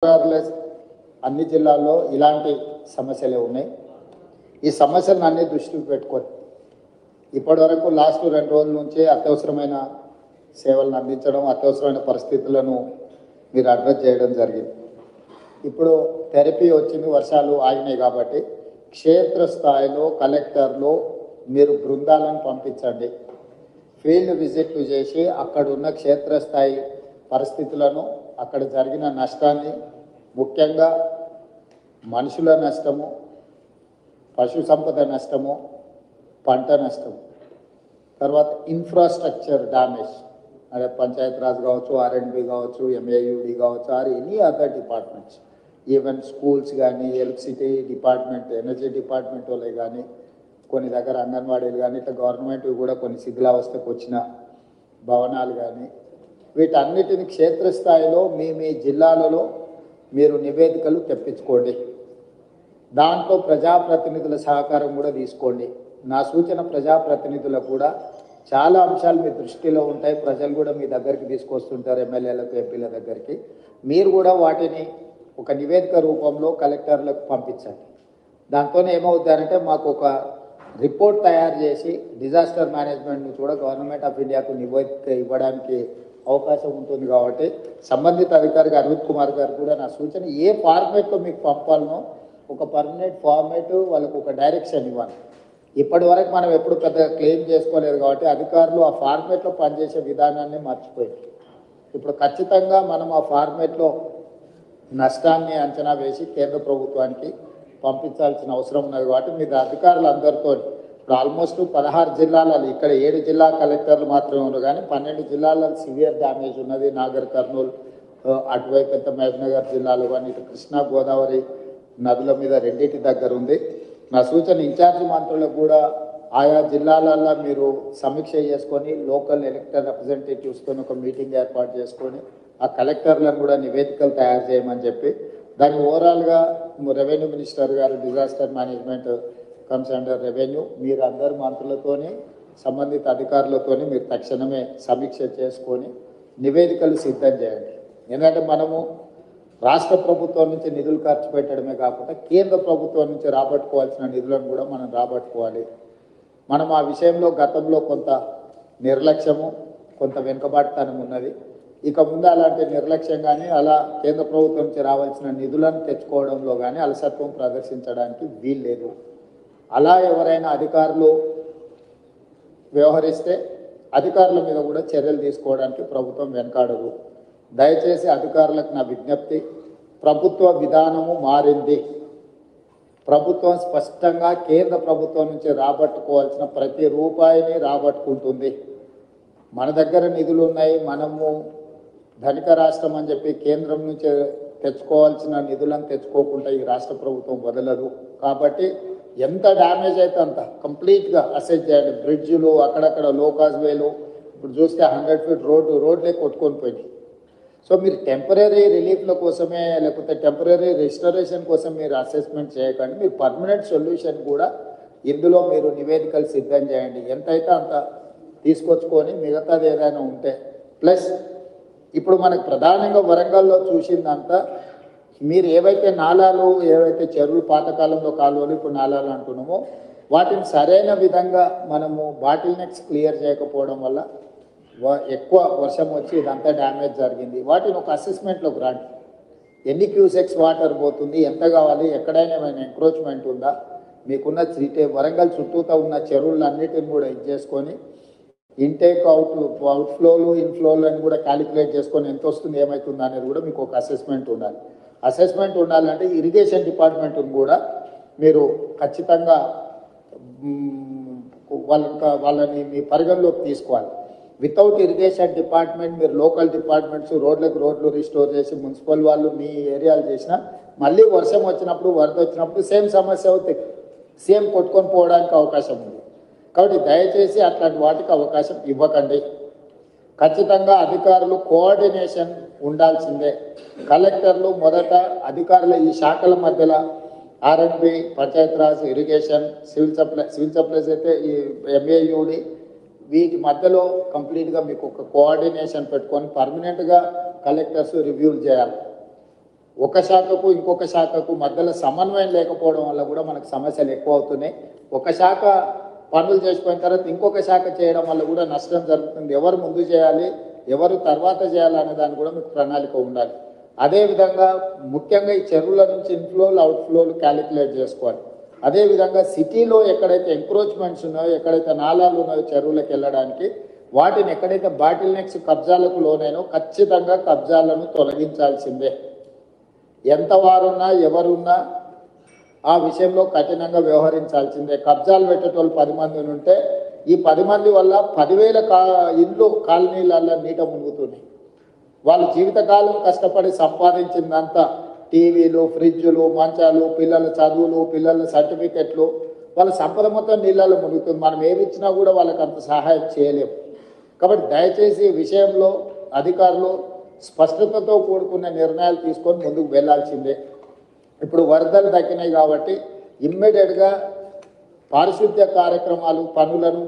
అన్ని జిల్లాల్లో ఇలాంటి సమస్యలే ఉన్నాయి. ఈ సమస్యలను అన్ని దృష్టికి పెట్టుకొని ఇప్పటివరకు లాస్ట్ 2 రోజుల నుంచి అత్యవసరమైన సేవలను అందించడం, అత్యవసరమైన పరిస్థితులను మీరు అడ్రస్ చేయడం జరిగింది. ఇప్పుడు థెరపీ వచ్చింది, వర్షాలు ఆగినాయి కాబట్టి క్షేత్రస్థాయిలో కలెక్టర్లు మీరు బృందాలను పంపించండి. ఫీల్డ్ విజిట్లు చేసి అక్కడున్న క్షేత్రస్థాయి పరిస్థితులను, అక్కడ జరిగిన నష్టాన్ని, ముఖ్యంగా మనుషుల నష్టము, పశు సంపద నష్టము, పంట నష్టం, తర్వాత ఇన్ఫ్రాస్ట్రక్చర్ డ్యామేజ్, అదే పంచాయతీరాజ్ కావచ్చు, ఆర్ఎండ్బి కావచ్చు, ఎంఏయుడి కావచ్చు, or any other departments, even schools కానీ, ఎలక్ట్రిసిటీ డిపార్ట్మెంట్, ఎనర్జీ డిపార్ట్మెంట్ వాళ్ళే కానీ, కొన్ని దగ్గర అంగన్వాడీలు కానీ, ఇట్లా గవర్నమెంట్ కూడా కొన్ని శిథిలావస్థకు వచ్చిన భవనాలు కానీ, వీటన్నిటిని క్షేత్రస్థాయిలో మీ జిల్లాలలో మీరు నివేదికలు తెప్పించుకోండి. దాంట్లో ప్రజాప్రతినిధుల సహకారం కూడా తీసుకోండి. నా సూచన ప్రజాప్రతినిధులకు కూడా చాలా అంశాలు మీ దృష్టిలో ఉంటాయి. ప్రజలు కూడా మీ దగ్గరికి తీసుకొస్తుంటారు, ఎమ్మెల్యేలకు, ఎంపీల దగ్గరికి. మీరు కూడా వాటిని ఒక నివేదిక రూపంలో కలెక్టర్లకు పంపించండి. దాంతో ఏమవుతారంటే మాకు ఒక రిపోర్ట్ తయారు చేసి డిజాస్టర్ మేనేజ్మెంట్ నుంచి కూడా గవర్నమెంట్ ఆఫ్ ఇండియాకు నివేదిక ఇవ్వడానికి అవకాశం ఉంటుంది. కాబట్టి సంబంధిత అధికారికి అరవింద్ కుమార్ గారు కూడా నా సూచన, ఏ ఫార్మేట్లో మీకు పంపాలనో ఒక పర్మనెంట్ ఫార్మేట్, వాళ్ళకు ఒక డైరెక్షన్ ఇవ్వాలి. ఇప్పటి వరకు మనం ఎప్పుడు పెద్ద క్లెయిమ్ చేసుకోలేదు కాబట్టి అధికారులు ఆ ఫార్మేట్లో పనిచేసే విధానాన్ని మర్చిపోయింది. ఇప్పుడు ఖచ్చితంగా మనం ఆ ఫార్మేట్లో నష్టాన్ని అంచనా వేసి కేంద్ర ప్రభుత్వానికి పంపించాల్సిన అవసరం ఉన్నది. కాబట్టి మీరు అధికారులు అందరితో ఇప్పుడు ఆల్మోస్ట్ 16 జిల్లాలలో, ఇక్కడ 7 జిల్లా కలెక్టర్లు మాత్రమే ఉన్నారు, కానీ 12 జిల్లాలలో సివియర్ డ్యామేజ్ ఉన్నది. నాగర్ కర్నూలు, అటువైపు ఎంత మహబూబ్నగర్ జిల్లాలో కానీ, ఇటు కృష్ణా గోదావరి నదుల మీద రెండింటి దగ్గర ఉంది. నా సూచన ఇన్ఛార్జి మంత్రులకు కూడా ఆయా జిల్లాలలో మీరు సమీక్ష చేసుకొని లోకల్ ఎలక్టెడ్ రిప్రజెంటేటివ్స్తో ఒక మీటింగ్ ఏర్పాటు చేసుకొని ఆ కలెక్టర్లను కూడా నివేదికలు తయారు చేయమని చెప్పి, దాన్ని ఓవరాల్గా రెవెన్యూ మినిస్టర్ గారు, disaster management comes under revenue, మీరు అందరు మంత్రులతోని సంబంధిత అధికారులతోని మీరు తక్షణమే సమీక్ష చేసుకొని నివేదికలు సిద్ధం చేయండి. ఎందుకంటే మనము రాష్ట్ర ప్రభుత్వం నుంచి నిధులు ఖర్చు పెట్టడమే కాకుండా కేంద్ర ప్రభుత్వం నుంచి రాబట్టుకోవాల్సిన నిధులను కూడా మనం రాబట్టుకోవాలి. మనం ఆ విషయంలో గతంలో కొంత నిర్లక్ష్యము, కొంత వెనుకబాటుతనం ఉన్నది. ఇక ముందు అలాంటి నిర్లక్ష్యం కానీ, అలా కేంద్ర ప్రభుత్వం నుంచి రావాల్సిన నిధులను తెచ్చుకోవడంలో కానీ అలసత్వం ప్రదర్శించడానికి వీల్లేదు. అలా ఎవరైనా అధికారులు వ్యవహరిస్తే అధికారుల మీద కూడా చర్యలు తీసుకోవడానికి ప్రభుత్వం వెనకాడదు. దయచేసి అధికారులకు నా విజ్ఞప్తి, ప్రభుత్వ విధానము మారింది. ప్రభుత్వం స్పష్టంగా కేంద్ర ప్రభుత్వం నుంచి రాబట్టుకోవాల్సిన ప్రతి రూపాయిని రాబట్టుకుంటుంది. మన దగ్గర నిధులు ఉన్నాయి, మనము ధనిక రాష్ట్రం అని చెప్పి కేంద్రం నుంచి తెచ్చుకోవాల్సిన నిధులను తెచ్చుకోకుండా ఈ రాష్ట్ర ప్రభుత్వం వదలదు. కాబట్టి ఎంత డ్యామేజ్ అయితే అంత కంప్లీట్గా అసెస్ చేయండి. బ్రిడ్జ్లు, అక్కడక్కడ లోకాజ్ వేలు, ఇప్పుడు చూస్తే 100 ఫీట్ రోడ్లే కొట్టుకొని పోయినాయి. సో మీరు టెంపరీ రిలీఫ్ల కోసమే, లేకపోతే టెంపరీ రెస్టరేషన్ కోసం మీరు అసెస్మెంట్ చేయకండి. మీరు పర్మనెంట్ సొల్యూషన్ కూడా ఇందులో మీరు నివేదికలు సిద్ధం చేయండి. ఎంతైతే అంత తీసుకొచ్చుకొని మిగతాది ఏదైనా ఉంటే, ప్లస్ ఇప్పుడు మనకు ప్రధానంగా వరంగల్లో చూసిందంతా మీరు ఏవైతే నాలాలు, ఏవైతే చెరువులు, పాతకాలంలో కాలువలు, ఇప్పుడు నాలాలు అంటున్నామో వాటిని సరైన విధంగా మనము బాటిల్ నెక్స్ క్లియర్ చేయకపోవడం వల్ల ఎక్కువ వర్షం వచ్చి ఇదంతా డ్యామేజ్ జరిగింది. వాటిని ఒక అసెస్మెంట్లోకి రండి. ఎన్ని క్యూసెక్స్ వాటర్ పోతుంది, ఎంత కావాలి, ఎక్కడైనా ఏమైనా ఎంక్రోచ్మెంట్ ఉందా, మీకున్న వరంగల్ చుట్టూతో ఉన్న చెరువులన్నిటిని కూడా ఇది చేసుకొని ఇంటేక్ అవుట్ఫ్లోలు, ఇన్ఫ్లోలు అని కూడా క్యాలిక్యులేట్ చేసుకొని ఎంత వస్తుంది, ఏమవుతుంది అనేది కూడా మీకు ఒక అసెస్మెంట్ ఉండాలి. అసెస్మెంట్ ఉండాలంటే ఇరిగేషన్ డిపార్ట్మెంట్ని కూడా మీరు ఖచ్చితంగా వాళ్ళని మీ పరిగణలోకి తీసుకోవాలి. వితౌట్ ఇరిగేషన్ డిపార్ట్మెంట్ మీరు లోకల్ డిపార్ట్మెంట్స్ రోడ్లు రిస్టోర్ చేసి మున్సిపల్ వాళ్ళు మీ ఏరియాలు చేసినా మళ్ళీ వర్షం వచ్చినప్పుడు, వరద వచ్చినప్పుడు సేమ్ సమస్య అవుతాయి, సేమ్ కొట్టుకొని పోవడానికి అవకాశం ఉంది. కాబట్టి దయచేసి అట్లాంటి వాటికి అవకాశం ఇవ్వకండి. ఖచ్చితంగా అధికారులు కోఆర్డినేషన్ ఉండాల్సిందే. కలెక్టర్లు మొదట అధికారుల ఈ శాఖల మధ్యలో ఆర్ఎండ్బి, పంచాయతీరాజ్, ఇరిగేషన్, సివిల్ సప్లైస్ అయితే ఈ ఎంఏయుడి, వీటి మధ్యలో కంప్లీట్గా మీకు ఒక కోఆర్డినేషన్ పెట్టుకొని పర్మనెంట్గా కలెక్టర్స్ రివ్యూలు చేయాలి. ఒక శాఖకు ఇంకొక శాఖకు మధ్యలో సమన్వయం లేకపోవడం వల్ల కూడా మనకు సమస్యలు ఎక్కువ అవుతున్నాయి. ఒక శాఖ పనులు చేసిపోయిన తర్వాత ఇంకొక శాఖ చేయడం వల్ల కూడా నష్టం జరుగుతుంది. ఎవరు ముందు చేయాలి, ఎవరు తర్వాత చేయాలి అనే దాన్ని కూడా మీకు ప్రణాళిక ఉండాలి. అదేవిధంగా ముఖ్యంగా ఈ చెరువుల నుంచి ఇన్ఫ్లోలు అవుట్ఫ్లోలు క్యాలిక్యులేట్ చేసుకోవాలి. అదేవిధంగా సిటీలో ఎక్కడైతే ఎంక్రోచ్మెంట్స్ ఉన్నాయో, ఎక్కడైతే నాలాలు ఉన్నాయో చెరువులకు వెళ్ళడానికి, వాటిని ఎక్కడైతే బాటిల్ నెక్స్ కబ్జాలకు లోనైనో ఖచ్చితంగా కబ్జాలను తొలగించాల్సిందే. ఎంత వారున్నా ఎవరున్నా ఆ విషయంలో కఠినంగా వ్యవహరించాల్సిందే. కబ్జాలు పెట్టేటోళ్ళు 10 మంది ఉంటే ఈ 10 మంది వల్ల 10,000 ఇళ్ళు కాలనీలలో నీట మునుగుతున్నాయి. వాళ్ళు జీవితకాలం కష్టపడి సంపాదించిందంతా టీవీలు, ఫ్రిడ్జులు, మంచాలు, పిల్లల చదువులు, పిల్లల సర్టిఫికెట్లు, వాళ్ళ సంపద మొత్తం నీళ్ళలో మునుగుతుంది. మనం ఏమి ఇచ్చినా కూడా వాళ్ళకి అంత సహాయం చేయలేము. కాబట్టి దయచేసి ఈ విషయంలో అధికారులు స్పష్టతతో కూడుకున్న నిర్ణయాలు తీసుకొని ముందుకు వెళ్లాల్సిందే. ఇప్పుడు వరదలు తగ్గినాయి కాబట్టి ఇమ్మీడియట్గా పారిశుద్ధ్య కార్యక్రమాలు పనులను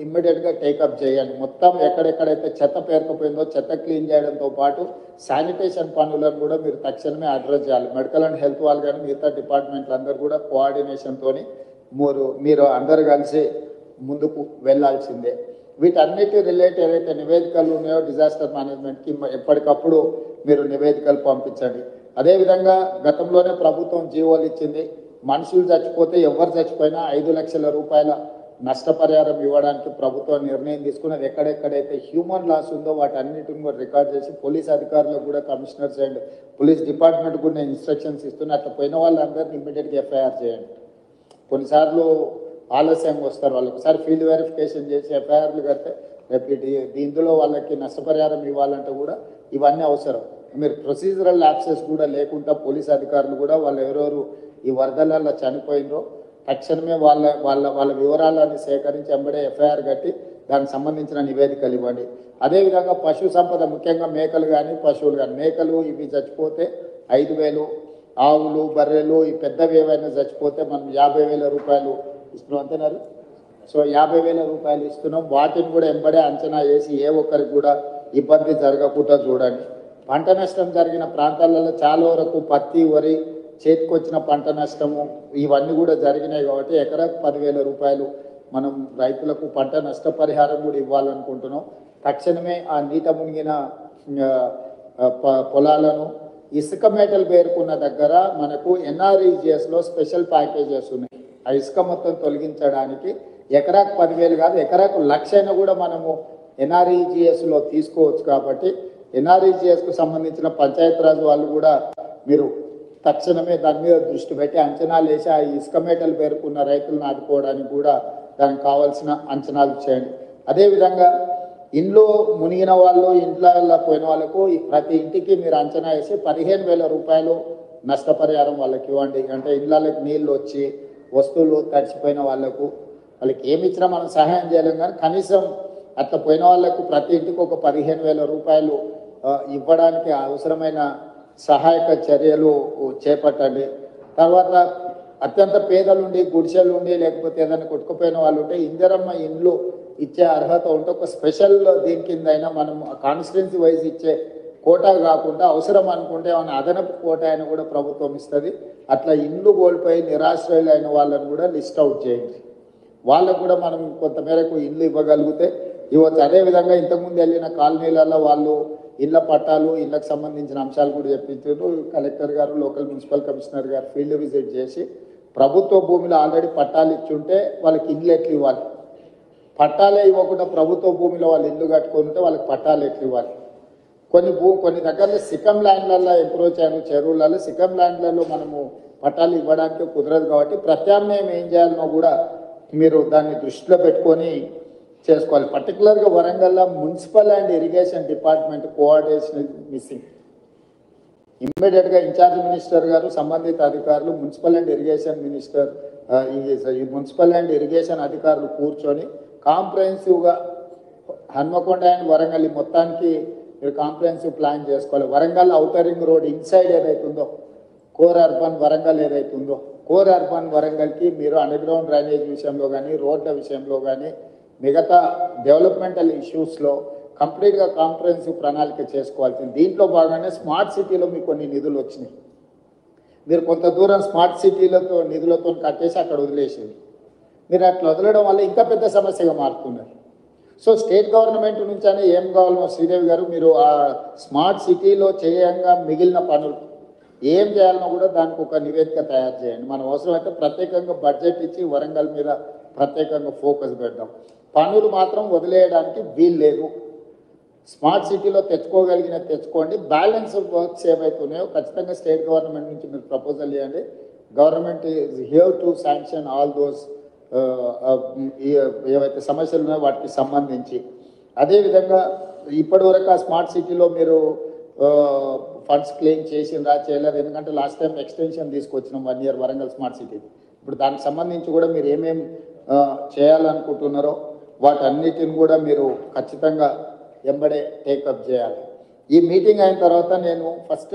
ఇమ్మీడియట్గా టేకప్ చేయండి. మొత్తం ఎక్కడెక్కడైతే చెత్త పేరుకుపోయిందో చెత్త క్లీన్ చేయడంతో పాటు శానిటేషన్ పనులను కూడా మీరు తక్షణమే అడ్రస్ చేయాలి. మెడికల్ అండ్ హెల్త్ వాళ్ళు కానీ మిగతా డిపార్ట్మెంట్లు అందరూ కూడా కోఆర్డినేషన్తో మీరు అందరు కలిసి ముందుకు వెళ్లాల్సిందే. వీటన్నిటి రిలేట్ ఏదైతే నివేదికలు ఉన్నాయో డిజాస్టర్ మేనేజ్మెంట్కి ఎప్పటికప్పుడు మీరు నివేదికలు పంపించండి. అదేవిధంగా గతంలోనే ప్రభుత్వం జీవోలు ఇచ్చింది. మనుషులు చచ్చిపోతే ఎవరు చచ్చిపోయినా 5 లక్షల రూపాయల నష్టపరిహారం ఇవ్వడానికి ప్రభుత్వం నిర్ణయం తీసుకున్నది. ఎక్కడెక్కడైతే హ్యూమన్ లాస్ ఉందో వాటన్నిటిని కూడా రికార్డ్ చేసి పోలీస్ అధికారులకు కూడా కమిషనర్స్ అండ్ పోలీస్ డిపార్ట్మెంట్ కూడా నేను ఇన్స్ట్రక్షన్స్ ఇస్తున్నా. అట్లా పోయిన వాళ్ళందరినీ ఇమ్మీడియట్గా ఎఫ్ఐఆర్ చేయండి. కొన్నిసార్లు ఆలస్యంగా వస్తారు. వాళ్ళు ఒకసారి ఫీల్డ్ వెరిఫికేషన్ చేసి ఎఫ్ఐఆర్లు కడితే రేపు ఇందులో వాళ్ళకి నష్టపరిహారం ఇవ్వాలంటే కూడా ఇవన్నీ అవసరం. మీరు ప్రొసీజరల్ యాక్సెస్ కూడా లేకుండా పోలీస్ అధికారులు కూడా వాళ్ళు ఎవరెవరు ఈ వరదలలో చనిపోయినరో తక్షణమే వాళ్ళ వివరాలను సేకరించి వెంబడే ఎఫ్ఐఆర్ కట్టి దానికి సంబంధించిన నివేదికలు ఇవ్వండి. అదేవిధంగా పశు సంపద ముఖ్యంగా మేకలు కానీ పశువులు కానీ, మేకలు ఇవి చచ్చిపోతే 5,000, ఆవులు బర్రెలు ఈ పెద్దవి ఏవైనా చచ్చిపోతే మనం 50,000 రూపాయలు ఇస్తున్నాం అంటున్నారు. సో 50,000 రూపాయలు ఇస్తున్నాం. వాటిని కూడా వెంబడే అంచనా వేసి ఏ ఒక్కరికి కూడా ఇబ్బంది జరగకుండా చూడండి. పంట నష్టం జరిగిన ప్రాంతాలలో చాలా వరకు పత్తి, వరి, చేతికొచ్చిన పంట నష్టము ఇవన్నీ కూడా జరిగినాయి కాబట్టి ఎకరాకు 10,000 రూపాయలు మనం రైతులకు పంట నష్టపరిహారం కూడా ఇవ్వాలనుకుంటున్నాం. తక్షణమే ఆ నీట మునిగిన పొలాలను ఇసుక మేటలు పేరుకున్న దగ్గర మనకు ఎన్ఆర్ఈజిఎస్లో స్పెషల్ ప్యాకేజెస్ ఉన్నాయి. ఆ ఇసుక మొత్తం తొలగించడానికి ఎకరాకు 10,000 కాదు, ఎకరాకు 1,00,000 కూడా మనము ఎన్ఆర్ఈజిఎస్లో తీసుకోవచ్చు. కాబట్టి ఎన్ఆర్ఈజిఎస్కు సంబంధించిన పంచాయతీరాజ్ వాళ్ళు కూడా మీరు తక్షణమే దాని మీద దృష్టి పెట్టి అంచనాలు వేసి ఆ ఇసుక మేటలు పేరుకున్న రైతులను ఆదుకోవడానికి కూడా దానికి కావాల్సిన అంచనాలు చేయండి. అదేవిధంగా ఇంట్లో మునిగిన వాళ్ళు, ఇంట్లో పోయిన వాళ్ళకు ప్రతి ఇంటికి మీరు అంచనా వేసి 15,000 రూపాయలు నష్టపరిహారం వాళ్ళకి ఇవ్వండి. అంటే ఇళ్ళకి నీళ్ళు వచ్చి వస్తువులు తడిచిపోయిన వాళ్ళకు వాళ్ళకి ఏమి ఇచ్చినా మనం సహాయం చేయలేం, కానీ కనీసం అట్లా పోయిన వాళ్ళకు ప్రతి ఇంటికి ఒక 15,000 రూపాయలు ఇవ్వడానికి అవసరమైన సహాయక చర్యలు చేపట్టండి. తర్వాత అత్యంత పేదలుండి, గుడిసెలుండి, లేకపోతే ఏదైనా కొట్టుకుపోయిన వాళ్ళు ఉంటే ఇందిరమ్మ ఇండ్లు ఇచ్చే అర్హత ఉంటే ఒక స్పెషల్ దీని కింద అయినా మనం కాన్స్టిట్యున్సీ వైజ్ ఇచ్చే కోటా కాకుండా అవసరం అనుకుంటే ఏమైనా అదనపు కోటా అయినా కూడా ప్రభుత్వం ఇస్తుంది. అట్లా ఇండ్లు కోల్పోయి నిరాశ్రయులు అయిన వాళ్ళని కూడా లిస్ట్ అవుట్ చేయండి. వాళ్ళకు కూడా మనం కొంతమేరకు ఇల్లు ఇవ్వగలిగితే ఇవ్వచ్చు. అదేవిధంగా ఇంతకుముందు వెళ్ళిన కాలనీలలో వాళ్ళు ఇళ్ల పట్టాలు, ఇళ్లకు సంబంధించిన అంశాలు కూడా చెప్పించారు. కలెక్టర్ గారు, లోకల్ మున్సిపల్ కమిషనర్ గారు ఫీల్డ్ విజిట్ చేసి ప్రభుత్వ భూమిలో ఆల్రెడీ పట్టాలు ఇచ్చుంటే వాళ్ళకి ఇల్లు ఎట్లు ఇవ్వాలి, పట్టాలే ఇవ్వకుండా ప్రభుత్వ భూమిలో వాళ్ళు ఇల్లు కట్టుకొని ఉంటే వాళ్ళకి పట్టాలు ఎట్లు ఇవ్వాలి. కొన్ని దగ్గరలో సికమ్ ల్యాండ్లలో ఎంక్రోచ్ అయిన చెరువులలో సికమ్ ల్యాండ్లలో మనము పట్టాలు ఇవ్వడానికి కుదరదు. కాబట్టి ప్రత్యామ్నాయం ఏం చేయాలనో కూడా మీరు దాన్ని దృష్టిలో పెట్టుకొని చేసుకోవాలి. పర్టికులర్గా వరంగల్లో municipal and irrigation department coordination missing. ఇమ్మీడియట్గా ఇన్ఛార్జ్ మినిస్టర్ గారు, సంబంధిత అధికారులు, మున్సిపల్ అండ్ ఇరిగేషన్ మినిస్టర్, ఈ మున్సిపల్ అండ్ ఇరిగేషన్ అధికారులు కూర్చొని కాంప్రహెన్సివ్గా హన్మకొండ అండ్ వరంగల్ మొత్తానికి మీరు కాంప్రహెన్సివ్ ప్లాన్ చేసుకోవాలి. Warangal outer ring road inside ఏదైతుందో, కోర్ అర్బన్ వరంగల్ ఏదైతుందో, కోర్ అర్బన్ వరంగల్కి మీరు అండర్ గ్రౌండ్ డ్రైనేజ్ విషయంలో కానీ, రోడ్ల విషయంలో కానీ, మిగతా డెవలప్మెంటల్ ఇష్యూస్లో కంప్లీట్గా కాంప్రహెన్సివ్ ప్రణాళిక చేసుకోవాల్సింది. దీంట్లో భాగంగానే స్మార్ట్ సిటీలో మీకు కొన్ని నిధులు వచ్చినాయి. మీరు కొంత దూరం స్మార్ట్ సిటీలతో నిధులతో కట్టేసి అక్కడ వదిలేసేది. మీరు అట్లా వదలడం వల్ల ఇంకా పెద్ద సమస్యగా మారుతున్నారు. సో స్టేట్ గవర్నమెంట్ నుంచి అనే ఏం కావాలనో శ్రీదేవి గారు, మీరు ఆ స్మార్ట్ సిటీలో చేయంగా మిగిలిన పనులు ఏం చేయాలనో కూడా దానికి ఒక నివేదిక తయారు చేయండి. మనం అవసరమైతే ప్రత్యేకంగా బడ్జెట్ ఇచ్చి వరంగల్ మీద ప్రత్యేకంగా ఫోకస్ పెడదాం. పనులు మాత్రం వదిలేయడానికి వీలు లేదు. స్మార్ట్ సిటీలో తెచ్చుకోగలిగిన తెచ్చుకోండి. బ్యాలెన్స్ వర్క్స్ ఏవైతున్నాయో ఖచ్చితంగా స్టేట్ గవర్నమెంట్ నుంచి మీరు ప్రపోజల్ చేయండి. Government is here to sanction all those ఏవైతే సమస్యలు ఉన్నాయో వాటికి సంబంధించి. అదేవిధంగా ఇప్పటివరకు ఆ స్మార్ట్ సిటీలో మీరు ఫండ్స్ క్లెయిమ్ చేసిండ్రా చేయలేదు? ఎందుకంటే లాస్ట్ టైం ఎక్స్టెన్షన్ తీసుకొచ్చినాం 1 year వరంగల్ స్మార్ట్ సిటీ. ఇప్పుడు దానికి సంబంధించి కూడా మీరు ఏమేమి చేయాలనుకుంటున్నారో వాటన్నిటిని కూడా మీరు ఖచ్చితంగా ఎంబడే టేకప్ చేయాలి. ఈ మీటింగ్ అయిన తర్వాత నేను ఫస్ట్